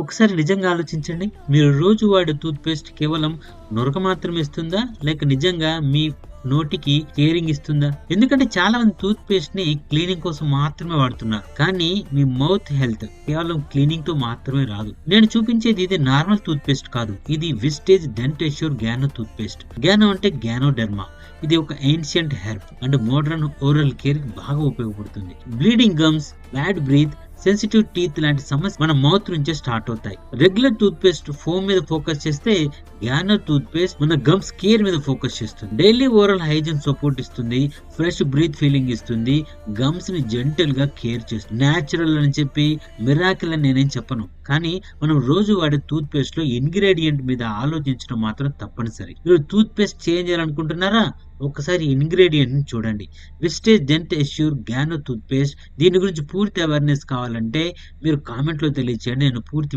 ఒకసారి నిజంగా ఆలోచించండి. మీరు రోజు వాడే టూత్ పేస్ట్ కేవలం నురగ మాత్రమే ఇస్తుందా? లేక నిజంగా మీ నోటికి కేరింగ్ ఇస్తుందా? ఎందుకంటే చాలా మంది టూత్ పేస్ట్‌ని క్లీనింగ్ కోసం మాత్రమే వాడుతున్నారు. కానీ మీ మౌత్ హెల్త్ కేవలం క్లీనింగ్‌తో మాత్రమే రాదు. నేను చూపించేది ఇది నార్మల్ టూత్ పేస్ట్ కాదు. ఇది Vestige Dent Assure Gano tooth paste. Gano అంటే గ్యానోడెర్మా. ఇది ఒక ancient herb and modern oral care బాగా ఉపయోగపడుతుంది. Bleeding gums, bad breath, sensitive teeth లాంటి సమస్య మన మౌత్ నుంచే స్టార్ట్ అవుతాయి. రెగ్యులర్ టూత్ పేస్ట్ ఫోమ్ మీద ఫోకస్ చేస్తే గ్యానో టూత్ పేస్ట్ మన గమ్స్ కేర్ మీద ఫోకస్ చేస్తుంది. డైలీ ఓరల్ హైజీన్ సపోర్ట్ ఇస్తుంది, ఫ్రెష్ బ్రీత్ ఫీలింగ్ ఇస్తుంది, గమ్స్ ని జెంటల్ గా కేర్ చేస్తుంది. న్యాచురల్ అని చెప్పి మిరాకిల్ అని నేనేం చెప్పను, కానీ మనం రోజు వాడే టూత్ పేస్ట్ లో ఇంగ్రీడియంట్ మీద ఆలోచించడం మాత్రం తప్పనిసరి. మీరు టూత్ పేస్ట్ చేంజ్ చేయాలనుకుంటున్నారా? ఒకసారి ఇంగ్రీడియంట్ ని చూడండి. విస్టేజ్ Dent Assure Gano tooth paste. దీని గురించి పూర్తి అవేర్నెస్ కావాలంటే మీరు కామెంట్ లో తెలియచేయండి. నేను పూర్తి